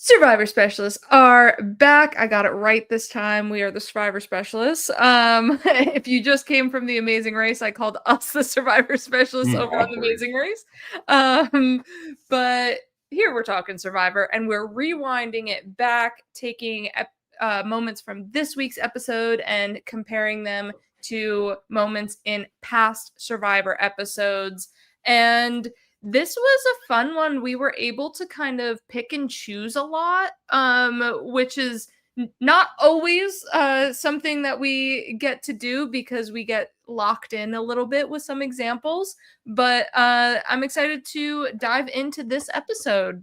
Survivor Specialists are back. I got it right this time. We are the Survivor Specialists. If you just came from The Amazing Race, I called us the Survivor Specialists over on The Awkward. Amazing Race. But here we're talking Survivor, and we're rewinding it back, taking moments from this week's episode and comparing them to moments in past Survivor episodes. And this was a fun one. We were able to kind of pick and choose a lot, which is not always something that we get to do because we get locked in a little bit with some examples. But I'm excited to dive into this episode.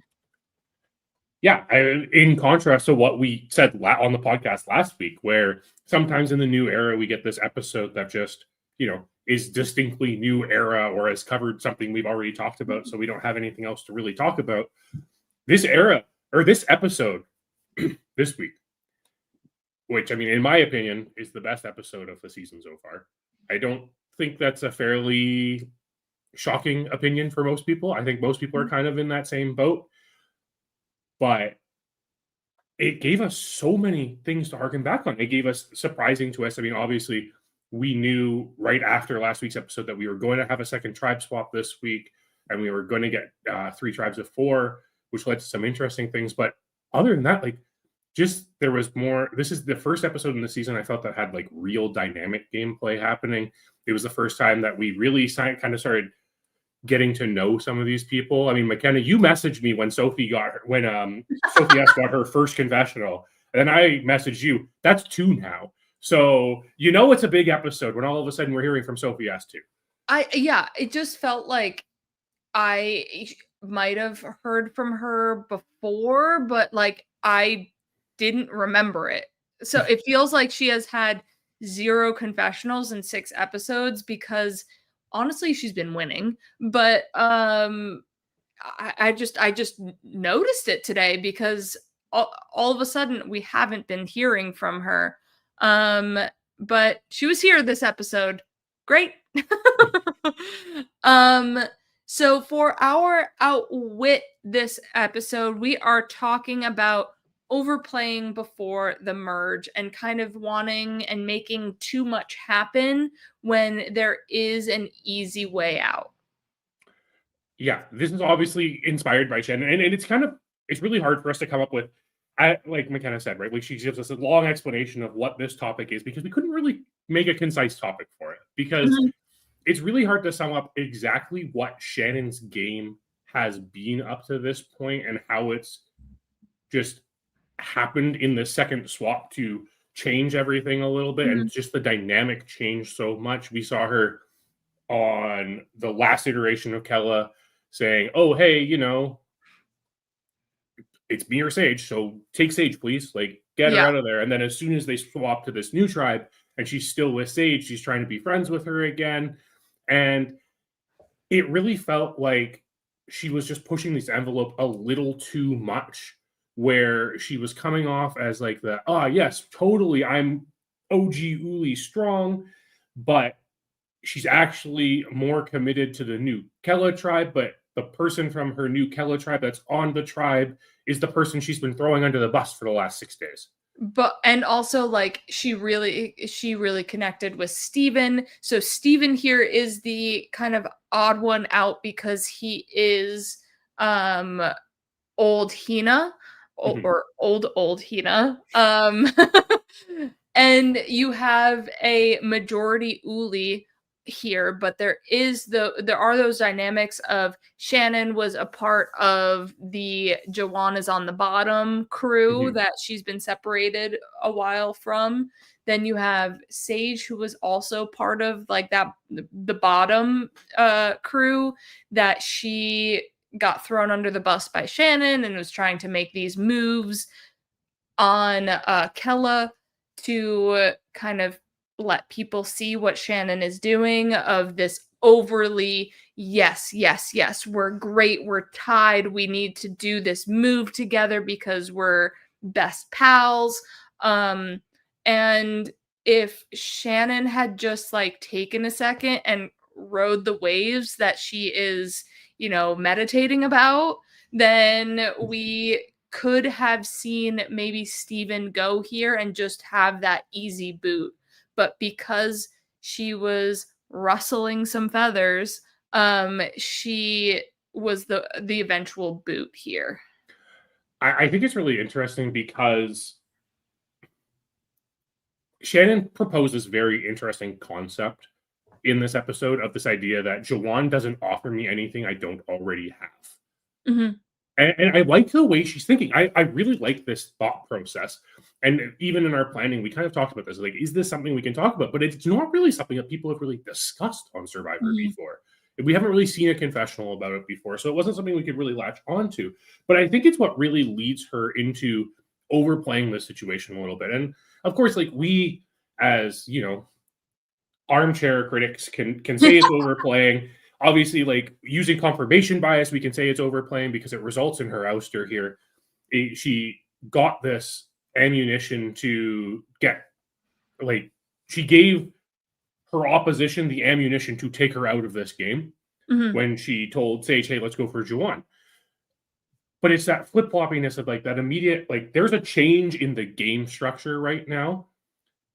Yeah, in contrast to what we said on the podcast last week, where sometimes in the new era we get this episode that just, is distinctly new era or has covered something we've already talked about, so we don't have anything else to really talk about. This era, or this episode this week, which, I mean, in my opinion, is the best episode of the season so far. I don't think that's a fairly shocking opinion for most people. I think most people are kind of in that same boat. But it gave us so many things to harken back on. It gave us surprising to us. I mean, obviously, we knew right after last week's episode that we were going to have a second tribe swap this week, and we were going to get 3 tribes of 4, which led to some interesting things. But other than that, just there was more. This is the first episode in the season I felt that had real dynamic gameplay happening. It was the first time that we really kind of started getting to know some of these people. I mean, McKenna, you messaged me when Sophie Sophie S got her first confessional, and then I messaged you. That's 2 now, so it's a big episode when all of a sudden we're hearing from Sophie S too. It just felt like I might have heard from her before, but I didn't remember it. So it feels like she has had 0 confessionals in 6 episodes because honestly she's been winning. But I just noticed it today because all of a sudden we haven't been hearing from her. But she was here this episode. Great. So for our outwit this episode, we are talking about overplaying before the merge and kind of wanting and making too much happen when there is an easy way out. Yeah, this is obviously inspired by Shannon, and it's really hard for us to come up with, like McKenna said, right? She gives us a long explanation of what this topic is because we couldn't really make a concise topic for it because it's really hard to sum up exactly what Shannon's game has been up to this point and how it's just happened in the second swap to change everything a little bit. And just the dynamic changed so much. We saw her on the last iteration of Kella saying, oh, hey, it's me or Sage, so take Sage, please. Get her out of there. And then as soon as they swap to this new tribe and she's still with Sage, she's trying to be friends with her again. And it really felt like she was just pushing this envelope a little too much, where she was coming off as yes, totally, I'm OG Uli strong, but she's actually more committed to the new Kella tribe, but the person from her new Kella tribe that's on the tribe is the person she's been throwing under the bus for the last 6 days. But and also she really connected with Steven. So Steven here is the kind of odd one out because he is old Hina or old Hina. And you have a majority Uli here, but there are those dynamics of Shannon was a part of the Joanna's on the bottom crew that she's been separated a while from. Then you have Sage, who was also part of the bottom crew that she got thrown under the bus by Shannon and was trying to make these moves on Kella to kind of let people see what Shannon is doing, of this overly yes, we're great, we're tied, we need to do this move together because we're best pals. And if Shannon had just taken a second and rode the waves that she is meditating about, then we could have seen maybe Steven go here and just have that easy boot. But because she was rustling some feathers, she was the eventual boot here. I think it's really interesting because Shannon proposed this very interesting concept in this episode of this idea that Jawan doesn't offer me anything I don't already have. Mm-hmm. And I like the way she's thinking. I really like this thought process. And even in our planning, we kind of talked about this. Like, is this something we can talk about? But it's not really something that people have really discussed on Survivor Mm-hmm. before. We haven't really seen a confessional about it before. So it wasn't something we could really latch onto. But I think it's what really leads her into overplaying this situation a little bit. And of course, like, we, as armchair critics can say it's overplaying. Obviously, like, using confirmation bias, we can say it's overplaying because it results in her ouster here. She got this ammunition to get, like, she gave her opposition the ammunition to take her out of this game when she told Sage, hey, let's go for Juwan. But it's that flip-floppiness of, like, that immediate, like, there's a change in the game structure right now.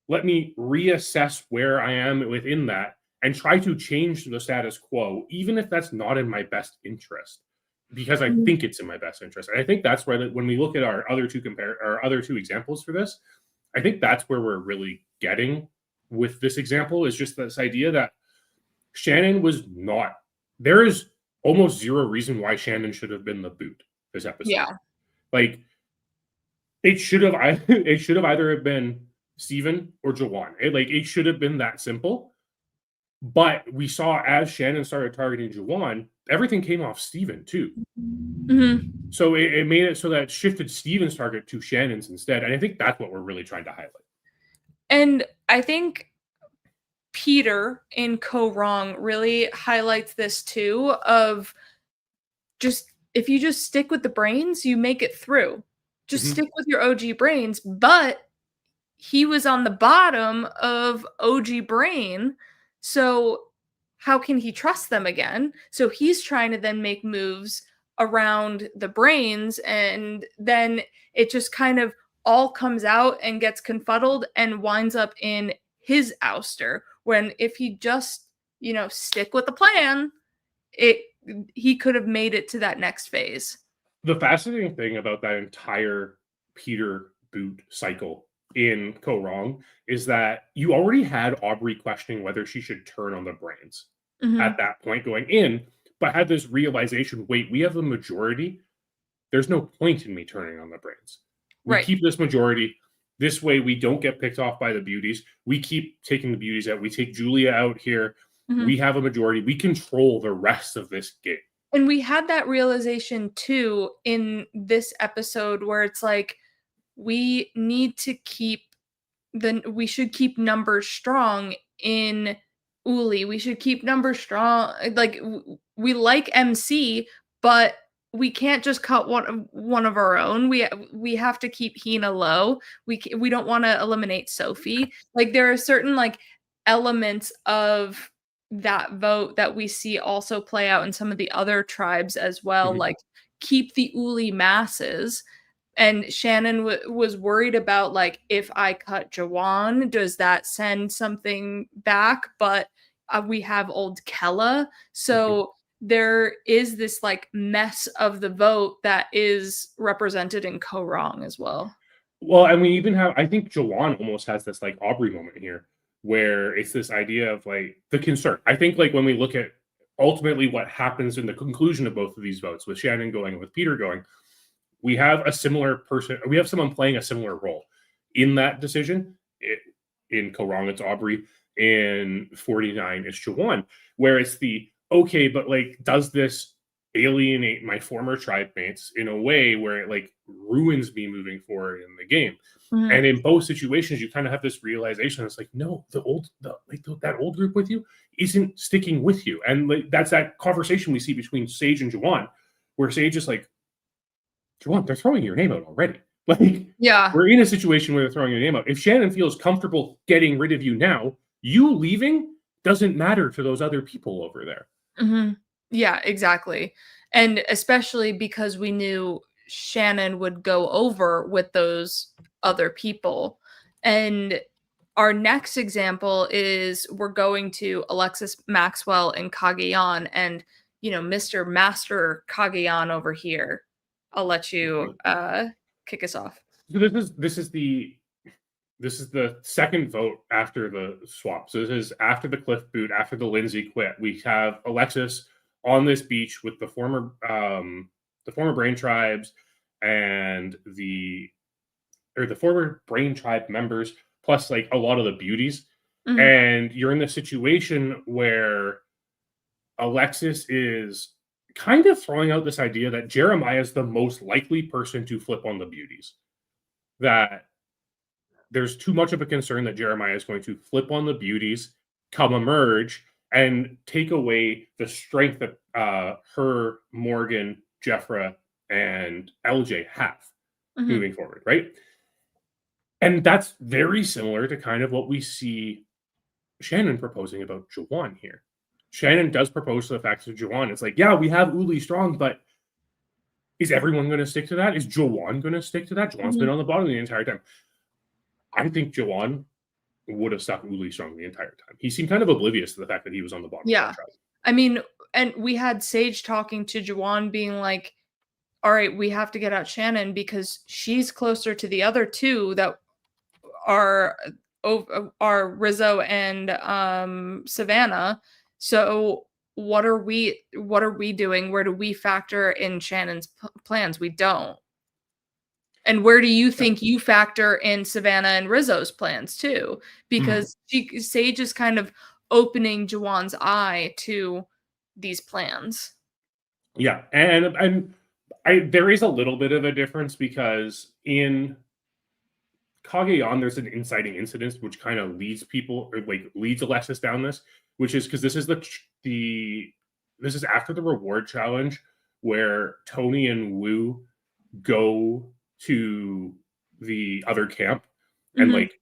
Let me reassess where I am within that and try to change the status quo, even if that's not in my best interest, because I think it's in my best interest. And I think that's where, when we look at our other two examples for this, I think that's where we're really getting with this example, is just this idea that Shannon was not. There is almost zero reason why Shannon should have been the boot this episode. Yeah. Like, it should have either have been Steven or Jawan. It should have been that simple. But we saw, as Shannon started targeting Jawan, everything came off Steven too. Mm-hmm. So it made it so that it shifted Steven's target to Shannon's instead. And I think that's what we're really trying to highlight. And I think Peter in Co Wrong really highlights this too, of just, if you just stick with the brains, you make it through. Just stick with your OG brains. But he was on the bottom of OG brain, so how can he trust them again? So he's trying to then make moves around the brains, and then it just kind of all comes out and gets confuddled and winds up in his ouster, when if he just stick with the plan, he could have made it to that next phase. The fascinating thing about that entire Peter boot cycle in Co Wrong is that you already had Aubrey questioning whether she should turn on the brains at that point going in, but had this realization, wait, we have the majority. There's no point in me turning on the brains. We keep this majority. This way we don't get picked off by the beauties. We keep taking the beauties out. We take Julia out here. We have a majority. We control the rest of this game. And we had that realization too in this episode, where it's like, we need to we should keep numbers strong in Uli. We should keep numbers strong. Like, we like MC, but we can't just cut one of our own. We have to keep Hina low. We don't want to eliminate Sophie. Like, there are certain, like, elements of that vote that we see also play out in some of the other tribes as well. Like, keep the Uli masses. And Shannon was worried about, like, if I cut Jawan, does that send something back? But we have old Kella. So there is this, like, mess of the vote that is represented in Co Wrong as well. Well, and we even have, I think Jawan almost has this, like, Aubrey moment here, where it's this idea of, like, the concern. I think, like, when we look at ultimately what happens in the conclusion of both of these votes, with Shannon going and with Peter going, we have a similar person. We have someone playing a similar role in that decision. In Co Wrong, it's Aubrey. In 49, it's Jawan. Where it's the, okay, but, like, does this alienate my former tribe mates in a way where it, like, ruins me moving forward in the game? And in both situations, you kind of have this realization. It's like, no, that old group with you isn't sticking with you. And, like, that's that conversation we see between Sage and Jawan, where Sage is like, Jawan, they're throwing your name out already. Like, we're in a situation where they're throwing your name out. If Shannon feels comfortable getting rid of you now, you leaving doesn't matter to those other people over there. Yeah, exactly. And especially because we knew Shannon would go over with those other people. And our next example is we're going to Alexis Maxwell and Kagayan, and Mr. Master Kagayan over here. I'll let you kick us off. So this is the second vote after the swap. So this is after the Cliff boot, after the Lindsay quit. We have Alexis on this beach with the former Brain Tribes and the former Brain Tribe members, plus like a lot of the beauties. Mm-hmm. And you're in this situation where Alexis is kind of throwing out this idea that Jeremiah is the most likely person to flip on the beauties. That there's too much of a concern that Jeremiah is going to flip on the beauties, come emerge, and take away the strength that her, Morgan, Jeffra, and LJ have moving forward, right? And that's very similar to kind of what we see Shannon proposing about Jawan here. Shannon does propose to the fact of Jawan. It's like, yeah, we have Uli strong, but is everyone going to stick to that? Is Jawan going to stick to that? Jawan's been on the bottom the entire time. I think Jawan would have stuck Uli strong the entire time. He seemed kind of oblivious to the fact that he was on the bottom. Yeah. I mean, and we had Sage talking to Jawan being like, all right, we have to get out Shannon because she's closer to the other two that are Rizzo and Savannah. So what are we doing? Where do we factor in Shannon's plans? We don't. And where do you think you factor in Savannah and Rizzo's plans too? Because Sage is kind of opening Jawan's eye to these plans. Yeah, and there is a little bit of a difference because in Kagayan, there's an inciting incident which kind of leads Alexis down this, which is because this is this is after the reward challenge where Tony and Wu go to the other camp and like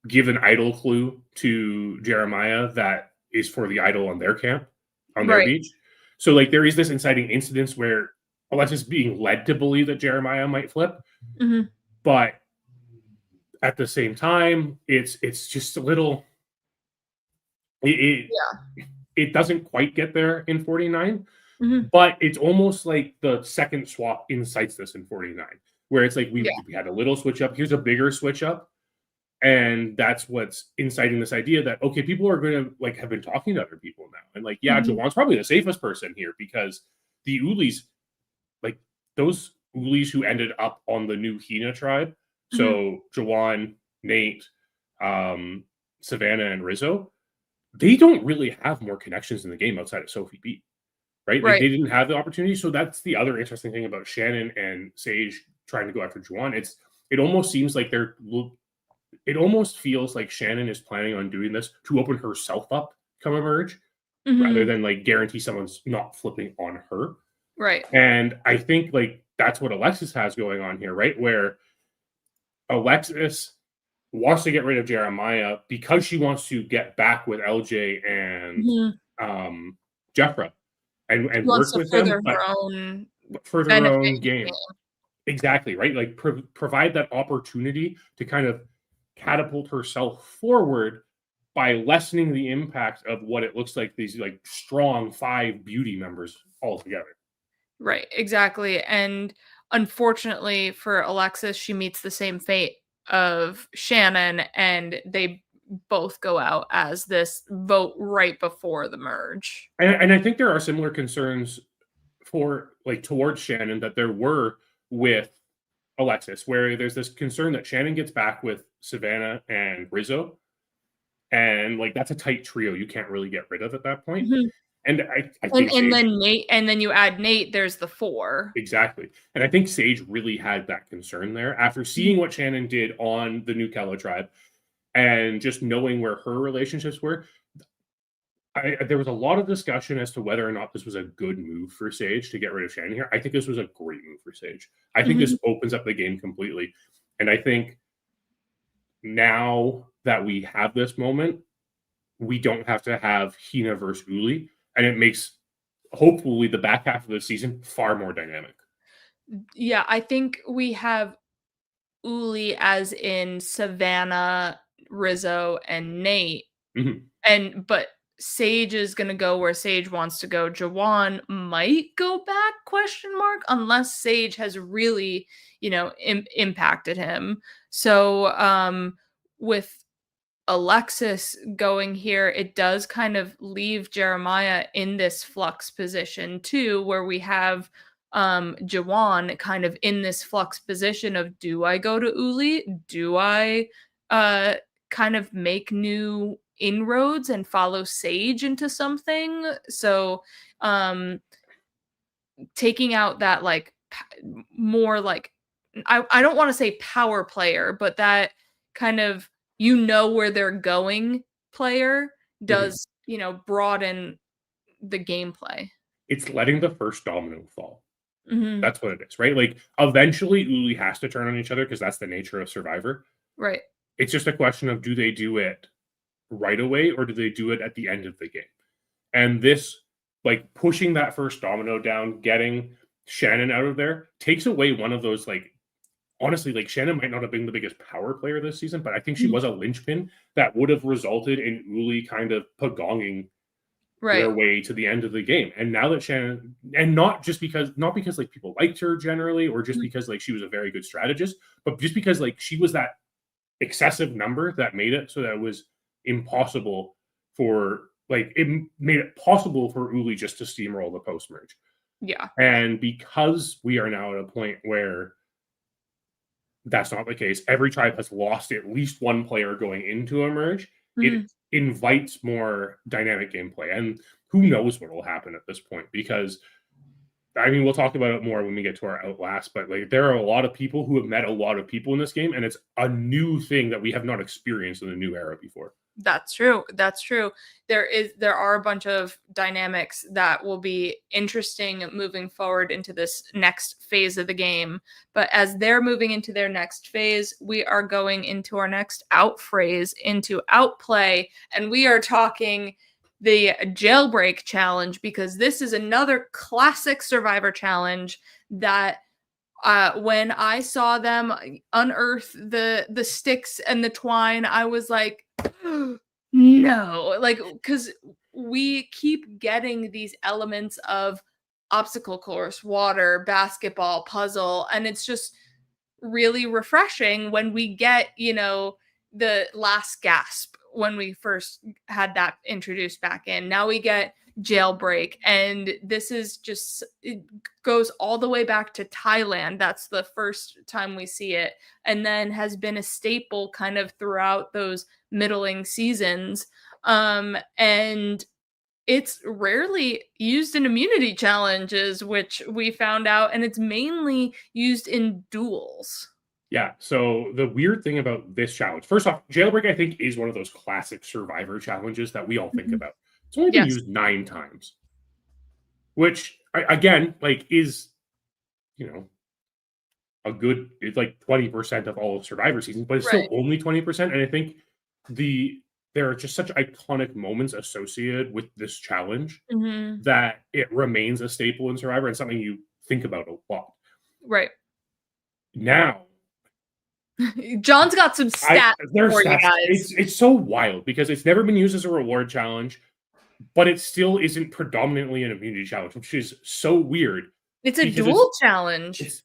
give an idol clue to Jeremiah that is for the idol on their camp on their beach. So like there is this inciting incident where Alexis being led to believe that Jeremiah might flip, but at the same time, it's just a little. It doesn't quite get there in 49, but it's almost like the second swap incites this in 49, where it's like we had a little switch up. Here's a bigger switch up, and that's what's inciting this idea that okay, people are going to like have been talking to other people now, and like Jawan's probably the safest person here because the Ulis, like those Ulis who ended up on the new Hina tribe. So Jawan, Nate, Savannah, and Rizzo, they don't really have more connections in the game outside of Sophie B, right? Like, they didn't have the opportunity. So that's the other interesting thing about Shannon and Sage trying to go after Jawan. It almost seems like it almost feels like Shannon is planning on doing this to open herself up, come emerge, rather than like guarantee someone's not flipping on her. Right. And I think like that's what Alexis has going on here, right? Where Alexis wants to get rid of Jeremiah because she wants to get back with LJ and Jeffra and work with them, but further her own game. Exactly, right? Like provide that opportunity to kind of catapult herself forward by lessening the impact of what it looks like these like strong 5 beauty members all together. Right, exactly. And unfortunately for Alexis, she meets the same fate of Shannon, and they both go out as this vote right before the merge. And I think there are similar concerns towards Shannon that there were with Alexis, where there's this concern that Shannon gets back with Savannah and Rizzo, and like that's a tight trio you can't really get rid of at that point. And I think then Nate, and then you add Nate, there's the 4. Exactly. And I think Sage really had that concern there after seeing what Shannon did on the New Kella tribe and just knowing where her relationships were. There was a lot of discussion as to whether or not this was a good move for Sage to get rid of Shannon here. I think this was a great move for Sage. I think this opens up the game completely. And I think now that we have this moment, we don't have to have Hina versus Uli. And it makes, hopefully, the back half of the season far more dynamic. Yeah, I think we have Uli as in Savannah, Rizzo, and Nate. Mhm. But Sage is gonna go where Sage wants to go. Jawan might go back, question mark, unless Sage has really, impacted him. So, with Alexis going here, it does kind of leave Jeremiah in this flux position too, where we have Jawan kind of in this flux position of, do I go to Uli? Do I uh kind of make new inroads and follow Sage into something? So taking out that like more like, I don't want to say power player, but that kind of, where they're going player Mhm. does, broaden the gameplay. It's letting the first domino fall. Mhm. That's what it is, right? Like, eventually, Uli has to turn on each other because that's the nature of Survivor. Right. It's just a question of, do they do it right away or do they do it at the end of the game? And this, like, pushing that first domino down, getting Shannon out of there takes away one of those, like, honestly, like, Shannon might not have been the biggest power player this season, but I think she Mhm. was a linchpin that would have resulted in Uli kind of pagonging Right. their way to the end of the game. And now that Shannon, and not because like people liked her generally, or just Mhm. because like she was a very good strategist, but just because like she was that excessive number that made it so that it was impossible for like it made it possible for Uli just to steamroll the post merge. Yeah. And because we are now at a point where that's not the case, every tribe has lost at least one player going into a merge. It Mhm. invites more dynamic gameplay. And who knows what will happen at this point, because I mean, we'll talk about it more when we get to our Outlast, but like there are a lot of people who have met a lot of people in this game, and it's a new thing that we have not experienced in the new era before. That's true. That's true. There are a bunch of dynamics that will be interesting moving forward into this next phase of the game. But as they're moving into their next phase, we are going into our next out phrase, into outplay, and we are talking the Jailbreak challenge, because this is another classic Survivor challenge that when I saw them unearth the sticks and the twine, I was like, no, like, because we keep getting these elements of obstacle course, water, basketball, puzzle, and it's just really refreshing when we get, the last gasp when we first had that introduced back in. Now we get Jailbreak, and this is just, it goes all the way back to Thailand. That's the first time we see it, and then has been a staple kind of throughout those middling seasons. And it's rarely used in immunity challenges, which we found out, and it's mainly used in duels. Yeah. So the weird thing about this challenge, first off, Jailbreak, I think, is one of those classic Survivor challenges that we all think Mhm. about. It's only been Yes. used 9 times, which again, like, is, you know, it's like 20% of all of Survivor seasons, but it's still Right. only 20%. And I think there are just such iconic moments associated with this challenge Mhm. that it remains a staple in Survivor and something you think about a lot. Right. Now, John's got some I stats there's for you stats. guys. It's so wild because it's never been used as a reward challenge, but it still isn't predominantly an immunity challenge, which is so weird It's a because dual challenge. it's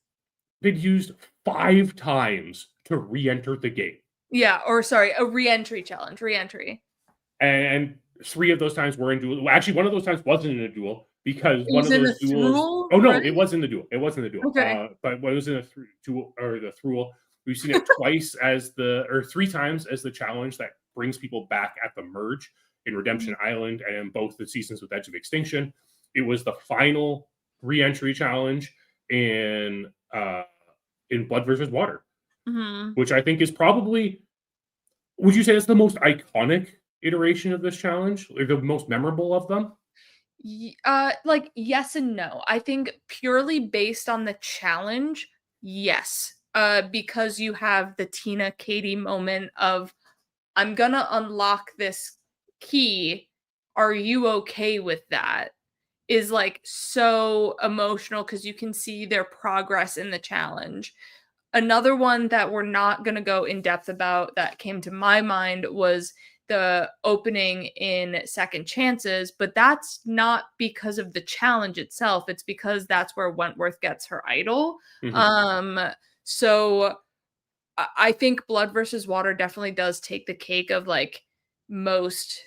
been used 5 times to re-enter the game. Yeah, or sorry, a re-entry challenge, re-entry. And 3 of those times were in duel. Well, actually, one of those times wasn't in a duel because It one was of in those the duels. Thruel, Oh no, right? it was in the duel. It was in the duel. Okay. But when it was in a duel or the Thruel, we've seen it twice as or 3 times as the challenge that brings people back at the merge in Mhm. Redemption Island and in both the seasons with Edge of Extinction. It was the final re-entry challenge in Blood versus Water, Mhm. which I think is probably, would you say that's the most iconic iteration of this challenge? Like the most memorable of them? Like, yes and no. I think purely based on the challenge, yes. Because you have the Tina Katie moment of, I'm gonna unlock this key. Are you okay with that? is like so emotional because you can see their progress in the challenge. Another one that we're not going to go in depth about that came to my mind was the opening in Second Chances, but that's not because of the challenge itself. It's because that's where Wentworth gets her idol. So I think Blood versus Water definitely does take the cake of like most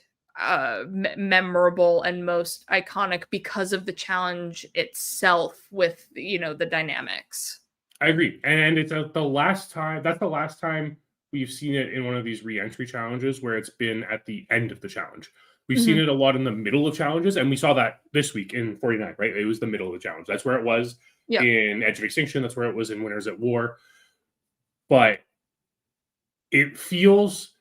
memorable and most iconic because of the challenge itself with, you know, the dynamics. I agree, and it's the last time. That's the last time we've seen it in one of these re-entry challenges where it's been at the end of the challenge. We've seen it a lot in the middle of challenges, and we saw that this week in 49. Right, it was the middle of the challenge. That's where it was in Edge of Extinction. That's where it was in Winners at War. But it feels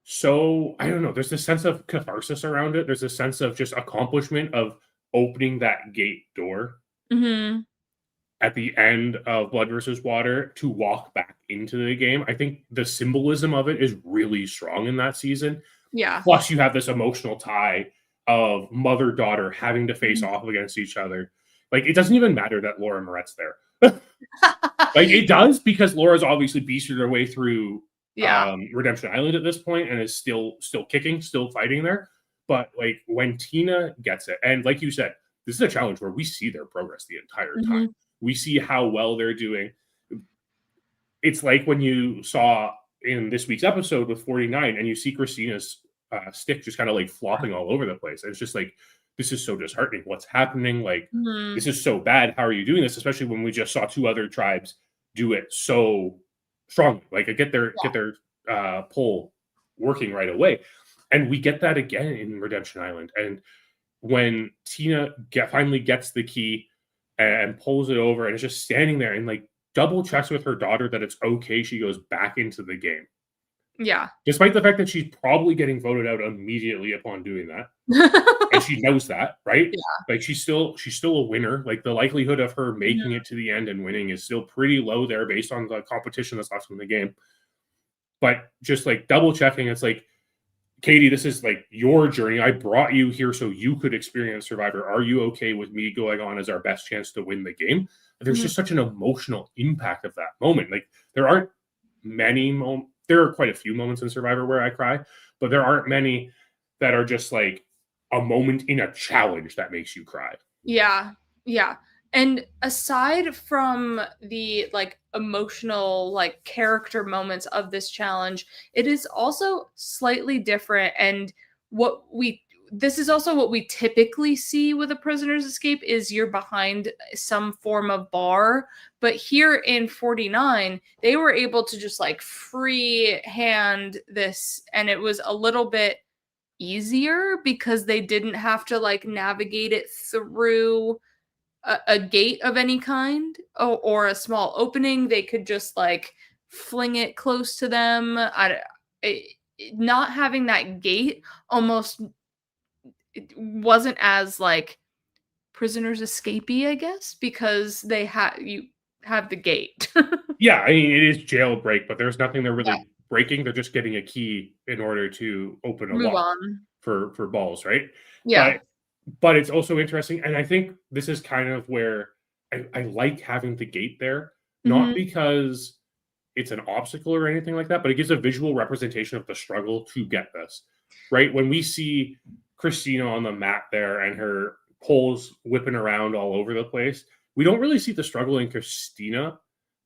so, I don't know. There's this sense of catharsis around it. There's a sense of just accomplishment of opening that gate door at the end of Blood versus Water to walk back into the game. I think the symbolism of it is really strong in that season. Yeah. Plus, you have this emotional tie of mother-daughter having to face off against each other. Like, it doesn't even matter that Laura Moret's there. Like, it does, because Laura's obviously beasted her way through Redemption Island at this point and is still kicking, still fighting there. But, like, when Tina gets it, and like you said, this is a challenge where we see their progress the entire time. We see how well they're doing. It's like when you saw in this week's episode with 49 and you see Christina's stick just kind of like flopping all over the place. And it's just like, this is so disheartening. What's happening? Like, this is so bad. How are you doing this? Especially when we just saw two other tribes do it so strongly. Like, get their pull working right away. And we get that again in Redemption Island. And when Tina finally gets the key and pulls it over and is just standing there and like double checks with her daughter that it's okay, she goes back into the game. Yeah. Despite the fact that she's probably getting voted out immediately upon doing that. And she knows that, right? Yeah. Like, she's still a winner. Like, the likelihood of her making it to the end and winning is still pretty low there based on the competition that's left in the game. But just like double checking, it's like, Katie, this is like your journey. I brought you here so you could experience Survivor. Are you okay with me going on as our best chance to win the game? There's just such an emotional impact of that moment. Like, there aren't many moments. There are quite a few moments in Survivor where I cry, but there aren't many that are just like a moment in a challenge that makes you cry. Yeah. Yeah. And aside from the like emotional like character moments of this challenge, it is also slightly different, and this is also what we typically see with a prisoner's escape is you're behind some form of bar, but here in 49 they were able to just like free hand this, and it was a little bit easier because they didn't have to like navigate it through a gate of any kind, or a small opening. They could just like fling it close to them. Not having that gate almost, it wasn't as like prisoners escapee, I guess, because you have the gate. Yeah, I mean, it is Jailbreak, but there's nothing they're really breaking. They're just getting a key in order to open a Move lock on. for balls, right? Yeah. But it's also interesting, and I think this is kind of where I like having the gate there, not because it's an obstacle or anything like that, but it gives a visual representation of the struggle to get this, right? When we see Christina on the mat there and her poles whipping around all over the place, we don't really see the struggle in Christina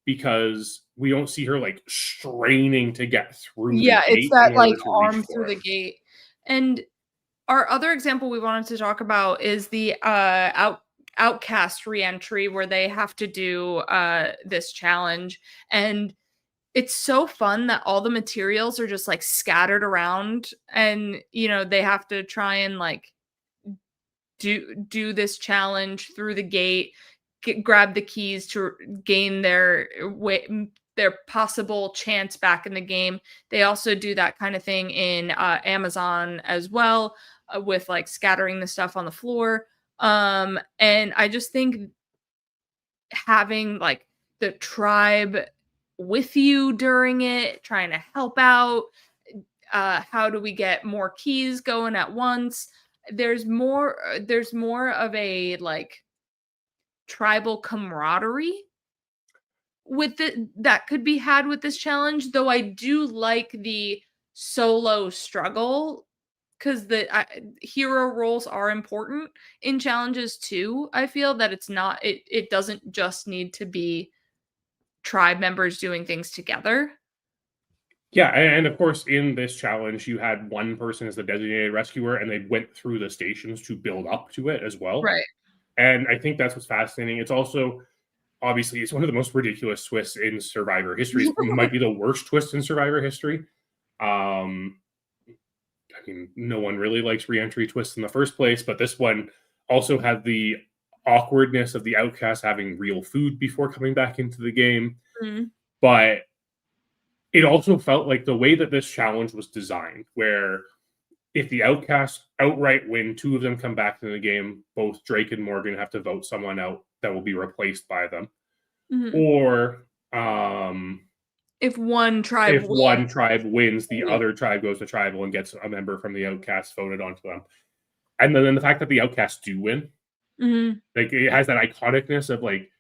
because we don't see her like straining to get through the gate. It's that like arm through the gate. And our other example we wanted to talk about is the Outcast reentry, where they have to do this challenge, and it's so fun that all the materials are just like scattered around, and you know they have to try and like do this challenge through the gate, grab the keys to gain their possible chance back in the game. They also do that kind of thing in Amazon as well, with like scattering the stuff on the floor. And I just think having like the tribe with you during it, trying to help out, how do we get more keys going at once? there's more of a like tribal camaraderie with it that could be had with this challenge, though I do like the solo struggle because hero roles are important in challenges too. I feel that it doesn't just need to be tribe members doing things together. Yeah, and of course, in this challenge, you had one person as the designated rescuer, and they went through the stations to build up to it as well. Right. And I think that's what's fascinating. It's also obviously it's one of the most ridiculous twists in Survivor history. It might be the worst twist in Survivor history. I mean, no one really likes re-entry twists in the first place, but this one also had the awkwardness of the outcast having real food before coming back into the game. Mhm. But it also felt like the way that this challenge was designed, where if the outcasts outright win, two of them come back into the game, both Drake and Morgan have to vote someone out that will be replaced by them. Mhm. Or If one tribe if one wins. tribe wins, the other tribe goes to tribal and gets a member from the outcasts voted onto them. And then the fact that the outcasts do win, Mhm. like it has that iconicness of like,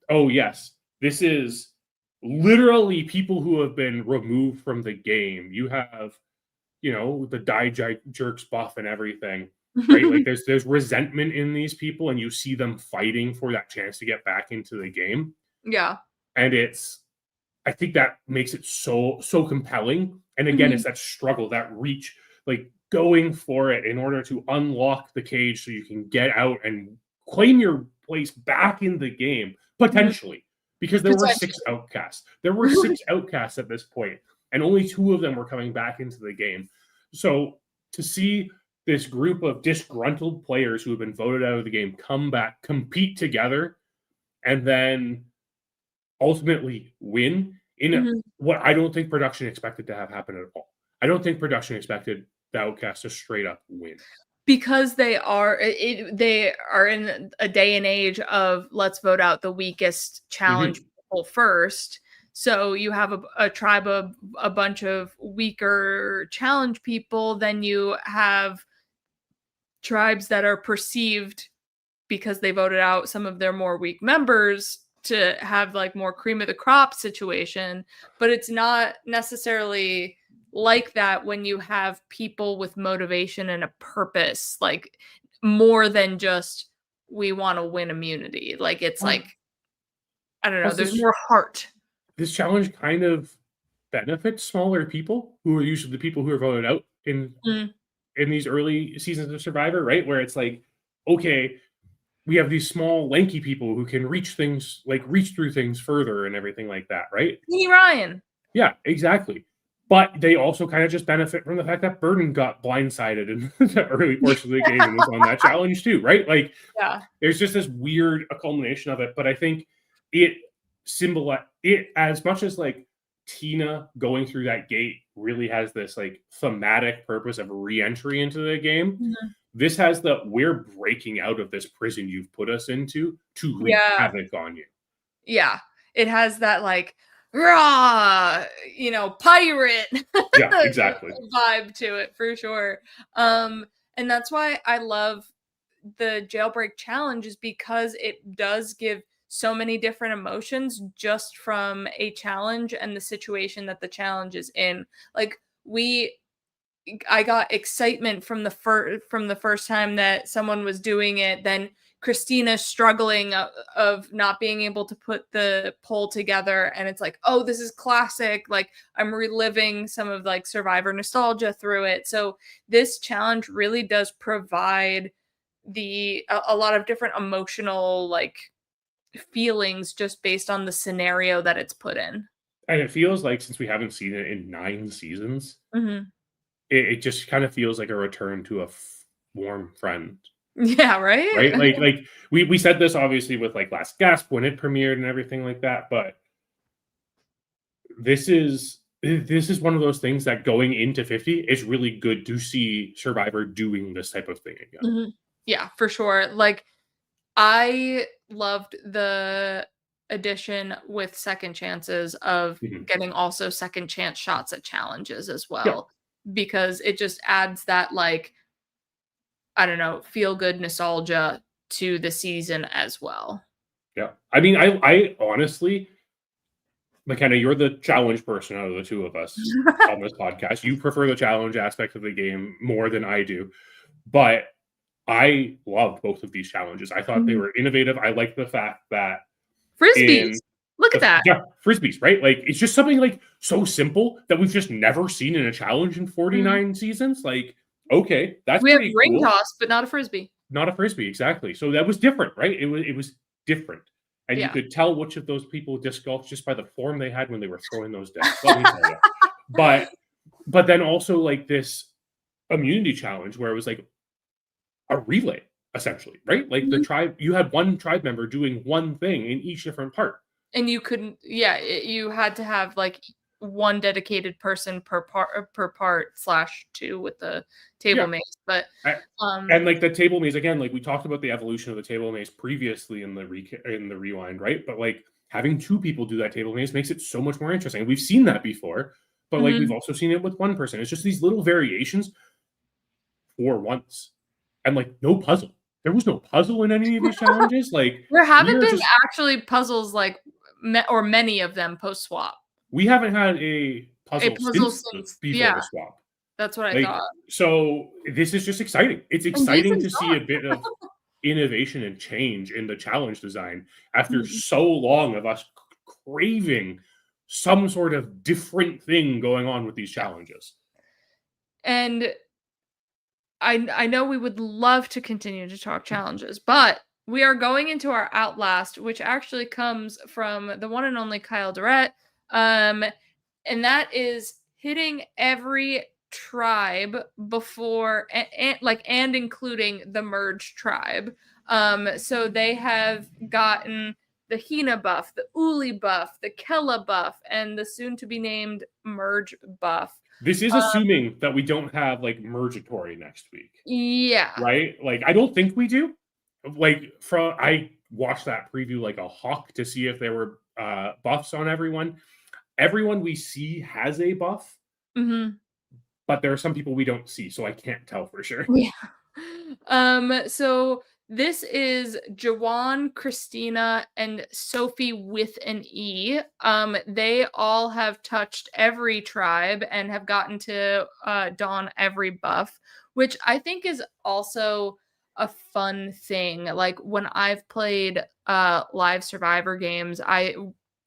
oh yes, this is literally people who have been removed from the game. You have, the jerks buff and everything, right? Like there's resentment in these people, and you see them fighting for that chance to get back into the game. Yeah. And I think that makes it so compelling. And again, Mhm. it's that struggle, that reach, like going for it in order to unlock the cage so you can get out and claim your place back in the game, Mhm. potentially. Because there were six Potentially. outcasts. There were six outcasts at this point, and only two of them were coming back into the game. So to see this group of disgruntled players who have been voted out of the game come back, compete together, and then ultimately win in Mhm. what I don't think production expected to have happen at all. I don't think production expected the Outcast to straight up win. Because they are in a day and age of let's vote out the weakest challenge Mhm. people first. So you have a tribe of a bunch of weaker challenge people, then you have tribes that are perceived because they voted out some of their more weak members to have like more cream of the crop situation, but it's not necessarily like that when you have people with motivation and a purpose, like more than just we want to win immunity. Like it's Plus, like I don't know, plus there's more heart. this challenge kind of benefits smaller people who are usually the people who are voted out Mm, in these early seasons of Survivor, right? Where it's like, okay, we have these small, lanky people who can reach things, like reach through things further and everything like that, right? Lee Ryan. Yeah, exactly. But they also kind of just benefit from the fact that Burden got blindsided in the early portion of the game and was on that challenge too, right? Like Yeah. there's just this weird culmination of it. But I think it symbolize it as much as like Tina going through that gate really has this like thematic purpose of re-entry into the game. Mhm. This has the we're breaking out of this prison you've put us into to wreak Yeah. havoc on you. Yeah. It has that like raw, pirate Yeah, exactly. vibe to it for sure. Um, and that's why I love the Jailbreak challenge is because it does give so many different emotions just from a challenge and the situation that the challenge is in. Like I got excitement from the first time that someone was doing it. Then Christina struggling of not being able to put the poll together, and it's like, oh, this is classic. Like I'm reliving some of like Survivor nostalgia through it. So this challenge really does provide a lot of different emotional like feelings just based on the scenario that it's put in. And it feels like since we haven't seen it in 9 seasons, Mhm. it just kind of feels like a return to a warm friend, Yeah, right? right? Like we said this obviously with like Last Gasp when it premiered and everything like that, but this is one of those things that going into 50, it's really good to see Survivor doing this type of thing again. Mhm. Yeah, for sure. Like I loved the addition with second chances of Mhm. getting also second chance shots at challenges as Yeah. well because it just adds that like I don't know, feel good nostalgia to the season as well. Yeah. I mean, I honestly, McKenna, you're the challenge person out of the two of us on this podcast. You prefer the challenge aspect of the game more than I do. But I loved both of these challenges. I thought they were innovative. I like the fact that Frisbees. in Look at that. yeah, frisbees, right? Like it's just something like so simple that we've just never seen in a challenge in 49 seasons. Like, okay, that's We have pretty ring cool. toss, but not a frisbee. Not a frisbee, exactly. So that was different, right? It was different. And you could tell which of those people disc golf just by the form they had when they were throwing those discs. Let me tell you. But then also like this immunity challenge where it was like a relay, essentially, right? Like the tribe, you had one tribe member doing one thing in each different part. And you couldn't, you had to have like one dedicated person per part /2 with the table maze. But and like the table maze again, like we talked about the evolution of the table maze previously in the rewind, right? But like having two people do that table maze makes it so much more interesting. We've seen that before, but like we've also seen it with one person. It's just these little variations for once, and like no puzzle. There was no puzzle in any of these challenges. Like there haven't been actually puzzles like or many of them post swap. We haven't had a puzzle since before the swap. That's what I thought. So this is just exciting. It's exciting to see a bit of innovation and change in the challenge design after so long of us craving some sort of different thing going on with these challenges. And I know we would love to continue to talk challenges, but we are going into our Outlast, which actually comes from the one and only Kyle Durrett. And that is hitting every tribe before and including the merge tribe. So they have gotten the Hina buff, the Uli buff, the Kella buff, and the soon to be named merge buff. This is assuming that we don't have like Mergatory next week. Yeah. Right? Like I don't think we do. Like I watched that preview like a hawk to see if there were buffs on everyone. Everyone we see has a buff, but there are some people we don't see, so I can't tell for sure. Yeah. So this is Jawan, Christina, and Sophie with an E. They all have touched every tribe and have gotten to don every buff, which I think is also a fun thing. Like when I've played live Survivor games,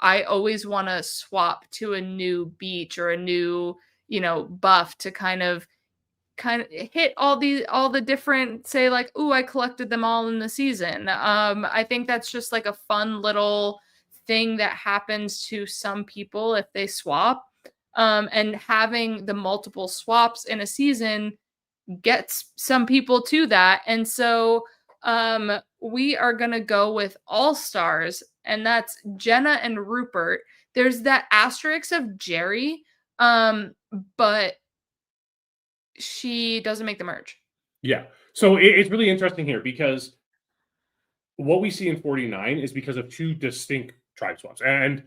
I always want to swap to a new beach or a new, buff to kind of hit all the different, say like, ooh, I collected them all in the season. I think that's just like a fun little thing that happens to some people if they swap. And having the multiple swaps in a season gets some people to that. And so we are going to go with all stars, and that's Jenna and Rupert. There's that asterisk of Jerry, but she doesn't make the merge. Yeah. So it's really interesting here because what we see in 49 is because of two distinct tribe swaps. And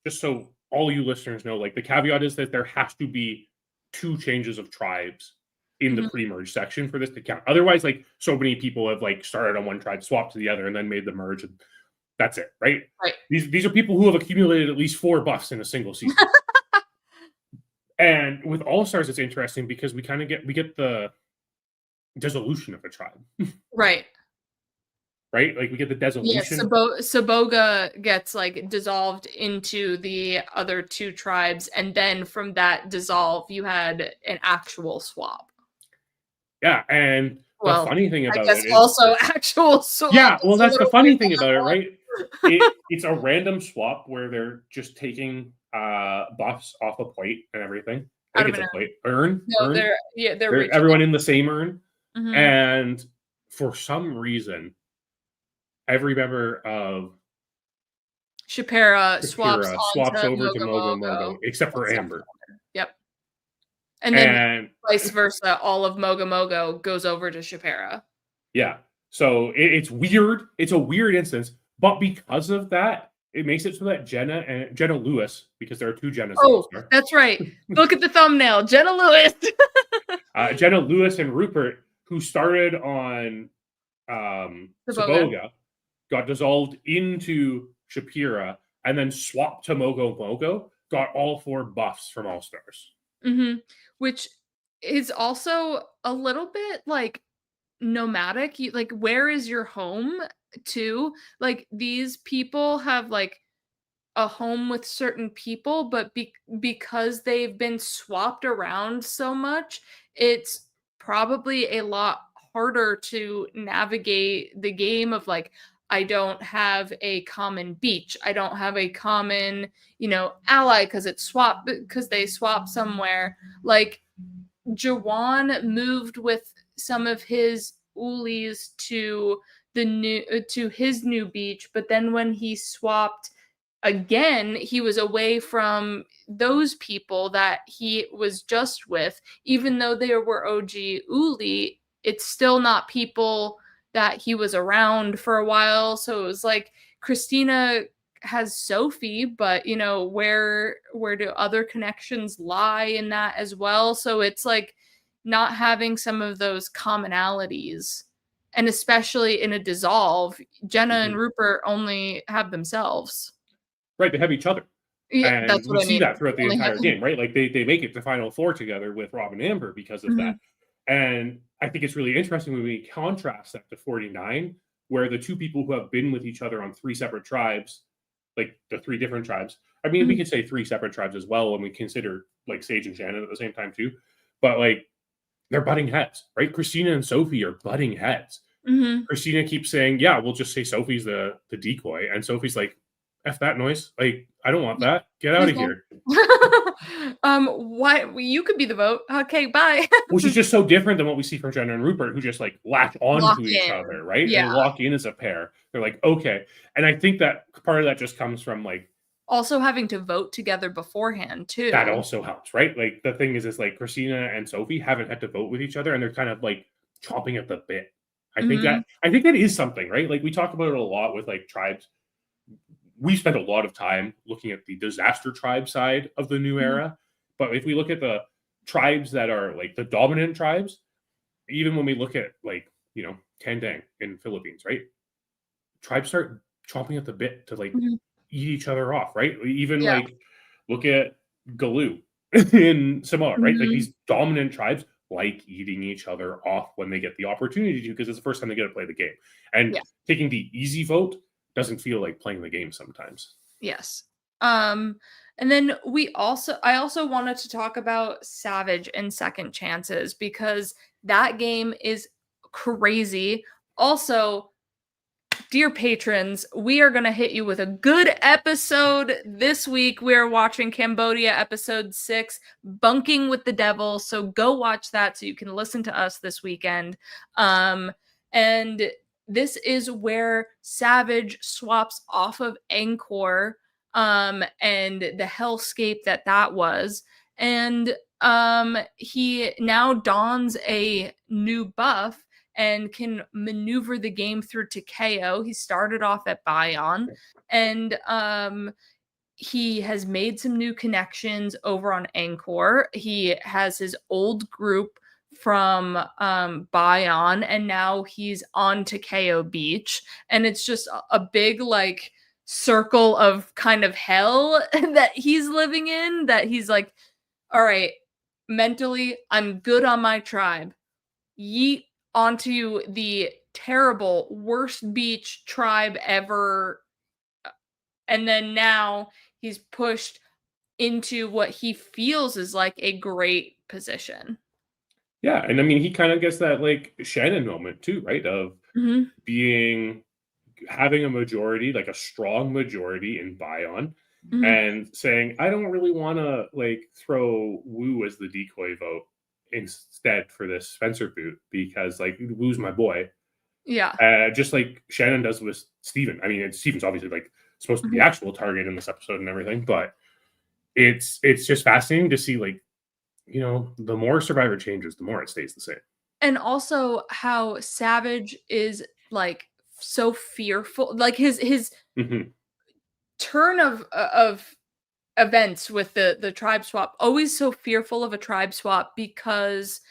just so all you listeners know, like the caveat is that there has to be two changes of tribes in the pre-merge section for this to count. Otherwise, like so many people have like started on one tribe, swapped to the other, and then made the merge, and that's it, right? Right. These are people who have accumulated at least 4 buffs in a single season. And with All Stars, it's interesting because we get the dissolution of a tribe. Right. Right? Like we get the dissolution. Yeah, Saboga gets like dissolved into the other two tribes, and then from that dissolve, you had an actual swap. Yeah, and the funny thing about it is also actual swap. Yeah, well, that's the funny thing about it, right? It's a random swap where they're just taking buffs off a plate and everything. I think it's a plate. Urn? No, urn? they're everyone in the same urn. And for some reason, every member of Shapira swaps over to Mogo, except for Amber. Yep. And then vice versa, all of Mogo goes over to Shapira. Yeah. So it's weird. It's a weird instance. But because of that, it makes it so that Jenna Lewis, because there are two Jennas. Oh, that's right. Look at the thumbnail. Jenna Lewis. Jenna Lewis and Rupert, who started on Saboga. Saboga, got dissolved into Shapira, and then swapped to Mogo Mogo, got all 4 buffs from All Stars. Which is also a little bit like nomadic. Like, where is your home too? Like, these people have like a home with certain people, but because they've been swapped around so much, it's probably a lot harder to navigate the game of like, I don't have a common beach. I don't have a common, ally because they swap somewhere. Like, Jawan moved with some of his Ulis to his new beach, but then when he swapped again, he was away from those people that he was just with. Even though they were OG Uli, it's still not people that he was around for a while. So it was like Christina has Sophie, but where do other connections lie in that as well? So it's like not having some of those commonalities. And especially in a dissolve, Jenna and Rupert only have themselves. Right, they have each other. Yeah, And that's we what I see mean. that throughout the Only have entire game, right? Like they make it to Final Four together with Rob and Amber because of that. And I think it's really interesting when we contrast that to 49, where the 2 people who have been with each other on 3 separate tribes, like the 3 different tribes. I mean, we could say 3 separate tribes as well when we consider like Sage and Shannon at the same time too. But like they're butting heads, right? Christina and Sophie are butting heads. Christina keeps saying, "Yeah, we'll just say Sophie's the decoy," and Sophie's like, "F that noise! Like, I don't want that. Get out of here." Why you could be the vote. Okay, bye. Which is just so different than what we see from Jenna and Rupert, who just like latch Lock onto each in. other, right? Yeah. And lock in as a pair. They're like, okay. And I think that part of that just comes from like Also having to vote together beforehand too. that also helps, right? Like the thing is like Christina and Sophie haven't had to vote with each other, and they're kind of like chomping at the bit. I think that is something, right? Like we talk about it a lot with like tribes. We spent a lot of time looking at the disaster tribe side of the new era, but if we look at the tribes that are like the dominant tribes, even when we look at like Tandang in Philippines, right? Tribes start chomping at the bit to like eat each other off, right? Even Yeah. like look at Galoo in Samoa, right? Like these dominant tribes like eating each other off when they get the opportunity to, because it's the first time they get to play the game. And taking the easy vote doesn't feel like playing the game sometimes. Yes. And then I also wanted to talk about Savage and Second Chances because that game is crazy. Also, dear patrons, we are going to hit you with a good episode this week. We're watching Cambodia episode 6, Bunking with the Devil. So go watch that so you can listen to us this weekend. And this is where Savage swaps off of Angkor and the hellscape that was. And he now dons a new buff and can maneuver the game through to KO. He started off at Bion, and he has made some new connections over on Angkor. He has his old group from Bion, and now he's on to KO Beach, and it's just a big like circle of kind of hell that he's living in, that he's like, all right, mentally I'm good on my tribe, yeet onto the terrible worst beach tribe ever, and then now he's pushed into what he feels is like a great position. Yeah, and I mean he kind of gets that like Shannon moment too, right? Of having a majority, like a strong majority in Bion, and saying, I don't really want to like throw Wu as the decoy vote instead for this Spencer boot because like Wu's my boy. Yeah. Just like Shannon does with Steven. I mean, Steven's obviously like supposed to be the actual target in this episode and everything, but it's just fascinating to see like, the more Survivor changes, the more it stays the same. And also how Savage is like so fearful, like his turn of events with the tribe swap, always so fearful of a tribe swap because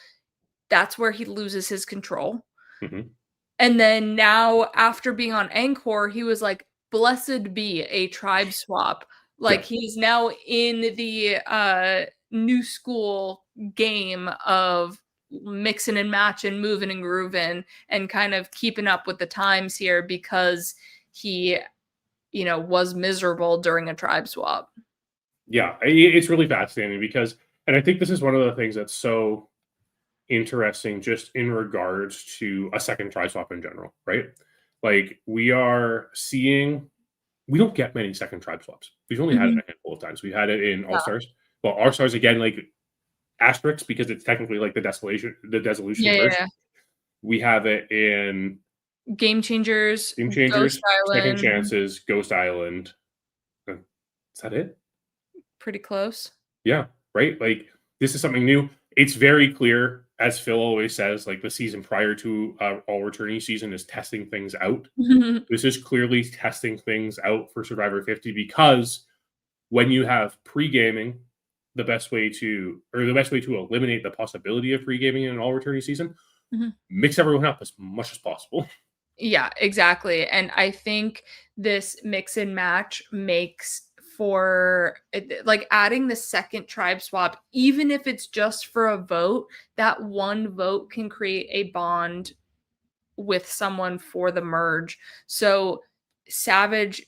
that's where he loses his control. Mhm. And then now, after being on Angkor, he was like, "Blessed be a tribe swap." Like, Yeah. he's now in the new school game of mixing and matching, moving and grooving, and kind of keeping up with the times here because he, was miserable during a tribe swap. Yeah, it's really fascinating because, and I think this is one of the things that's so interesting just in regards to a second try swap in general, right? Like we don't get many second tribe swaps. We've only had it Mhm. a handful of times. We had it in All Yeah. Stars. Well, All Stars again, like asterisks because it's technically like the Yeah, dissolution yeah, merge. yeah. We have it in Game Changers, Game Ghost Changers, Second Island, Chances, Ghost Island. Uh, Is that it? pretty close. Yeah, right? Like, this is something new. It's very clear, as Phil always says, like, the season prior to all returning season is testing things out. This is clearly testing things out for Survivor 50 because when you have pre-gaming, the best way to eliminate the possibility of pre-gaming in an all returning season, Mhm. mix everyone up as much as possible. Yeah, exactly. And I think this mix and match makes for like adding the second tribe swap, even if it's just for a vote, that one vote can create a bond with someone for the merge. So Savage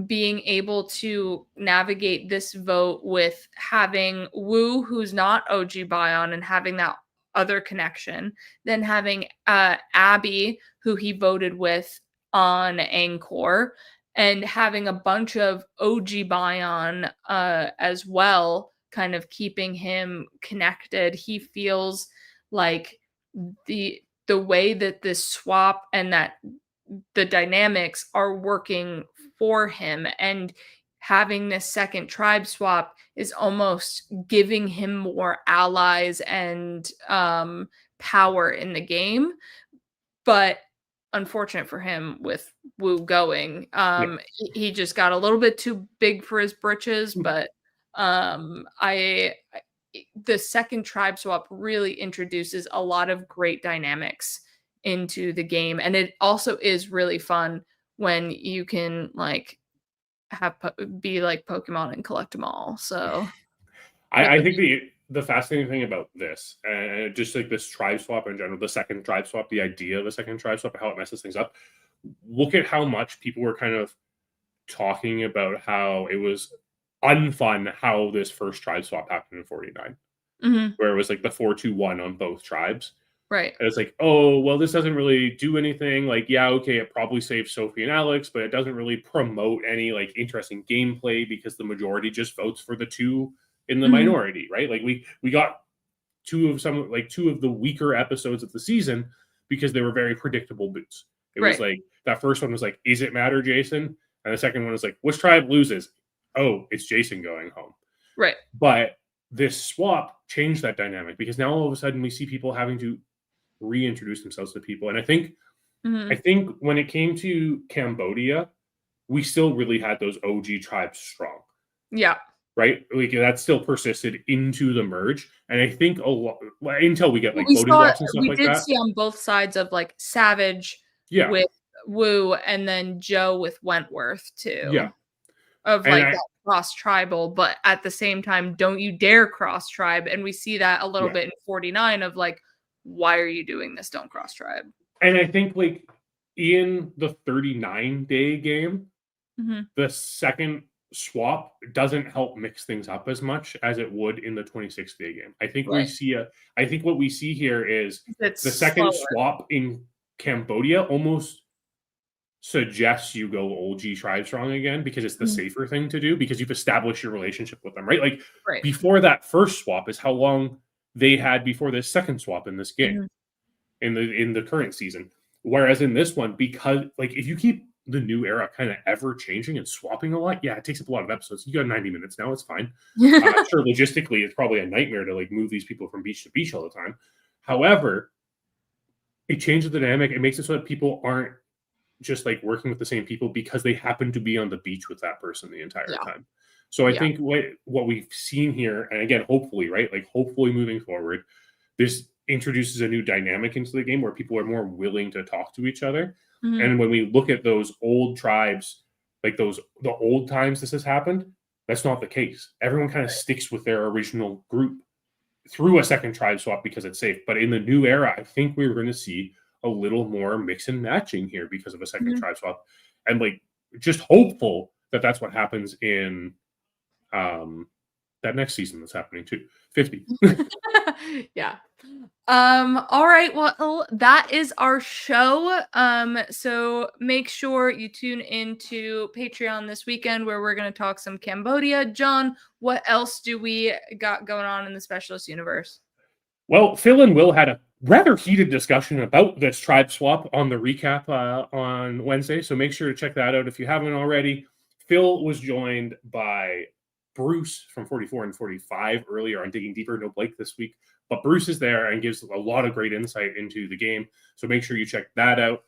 being able to navigate this vote with having Wu, who's not OG Bion, and having that other connection, then having Abby, who he voted with on Angkor, and having a bunch of OG Bion as well, kind of keeping him connected. He feels like the way that this swap and that the dynamics are working for him, and having this second tribe swap is almost giving him more allies and power in the game. But unfortunate for him with Wu going, Yeah. he just got a little bit too big for his britches. But the second tribe swap really introduces a lot of great dynamics into the game, and it also is really fun when you can like be like Pokemon and collect them all. So I think the fascinating thing about this, and just like this tribe swap in general, the second tribe swap, the idea of the second tribe swap, how it messes things up. Look at how much people were kind of talking about how it was unfun how this first tribe swap happened in 49, Mhm. where it was like the 4-2-1 on both tribes. Right. And it's like, oh, well, this doesn't really do anything. Like, yeah, okay, it probably saves Sophie and Alex, but it doesn't really promote any like interesting gameplay because the majority just votes for the two in the Mhm. minority, right? Like we got two of the weaker episodes of the season because they were very predictable boots. It was Right. like that first one was like, is it matter, Jason? And the second one was like, which tribe loses? Oh, it's Jason going home. Right. But this swap changed that dynamic because now all of a sudden we see people having to reintroduce themselves to people. And I Mhm. think when it came to Cambodia, we still really had those OG tribes strong, Yeah. right? Like that still persisted into the merge. And I think a lot until we get Well, like voting blocks and stuff we like did that. see on both sides of like Savage Yeah. with Wu and then Joe with Wentworth Yeah. too. Of And like I that cross tribal, but at the same time, don't you dare cross tribe. And we see that a little yeah. bit in 49 of like, why are you doing this? Don't cross tribe. And I think like in the 39-day game, Mhm. the second swap doesn't help mix things up as much as it would in the 26-day game. Right. I think what we see here is It's the second slower. swap in Cambodia almost suggests you go OG Tribe Strong again because it's the Mhm. safer thing to do because you've established your relationship with them, right? Like Right. before that first swap is how long they had before this second swap in this game Mhm. in the current season. Whereas in this one, because like if you keep the new era kind of ever changing and swapping a lot, yeah, it takes up a lot of episodes. You got 90 minutes now, it's fine. Sure, logistically, it's probably a nightmare to like move these people from beach to beach all the time. However, it changes the dynamic. It makes it so that people aren't just like working with the same people because they happen to be on the beach with that person the entire Yeah. time. So I Yeah. think what we've seen here, and again, hopefully, right, like hopefully moving forward, this introduces a new dynamic into the game where people are more willing to talk to each other. Mhm. And when we look at those old tribes, like the old times this has happened, that's not the case. Everyone kind of sticks with their original group through a second tribe swap because it's safe. But in the new era, I think we're going to see a little more mix and matching here because of a second tribe swap. And like, just hopeful that that's what happens in that next season that's happening too. 50. Yeah. All right, well, that is our show. So make sure you tune into Patreon this weekend where we're going to talk some Cambodia. John, what else do we got going on in the Specialist universe? Well, Phil and Will had a rather heated discussion about this tribe swap on the recap on Wednesday, so make sure to check that out if you haven't already. Phil was joined by Bruce from 44 and 45 earlier on Digging Deeper. No Blake this week, but Bruce is there and gives a lot of great insight into the game, so make sure you check that out.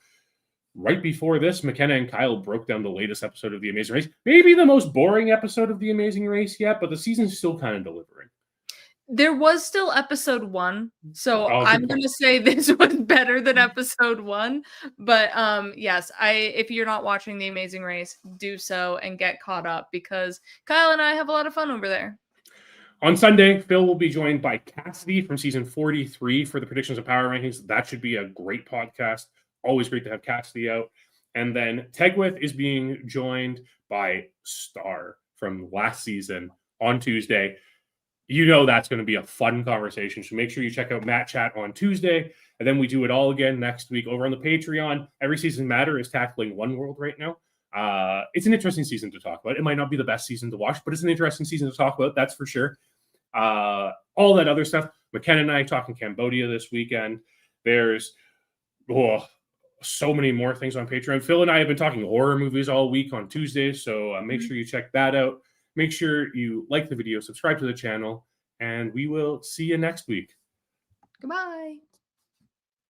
Right before this, McKenna and Kyle broke down the latest episode of The Amazing Race. Maybe the most boring episode of The Amazing Race yet, but the season's still kind of delivering. There was still episode 1, so I'm going to say this was better than episode 1. But yes, if you're not watching The Amazing Race, do so and get caught up because Kyle and I have a lot of fun over there. On Sunday, Phil will be joined by Cassidy from season 43 for the predictions of power rankings. That should be a great podcast. Always great to have Cassidy out. And then Tegwith is being joined by Star from last season on Tuesday. You know that's going to be a fun conversation. So make sure you check out Matt Chat on Tuesday. And then we do it all again next week over on the Patreon. Every Season Matter is tackling one world right now. It's an interesting season to talk about. It might not be the best season to watch, but it's an interesting season to talk about. That's for sure. All that other stuff. McKenna and I talking Cambodia this weekend. There's so many more things on Patreon. Phil and I have been talking horror movies all week on Tuesdays. So make sure you check that out. Make sure you like the video, subscribe to the channel, and we will see you next week. Goodbye.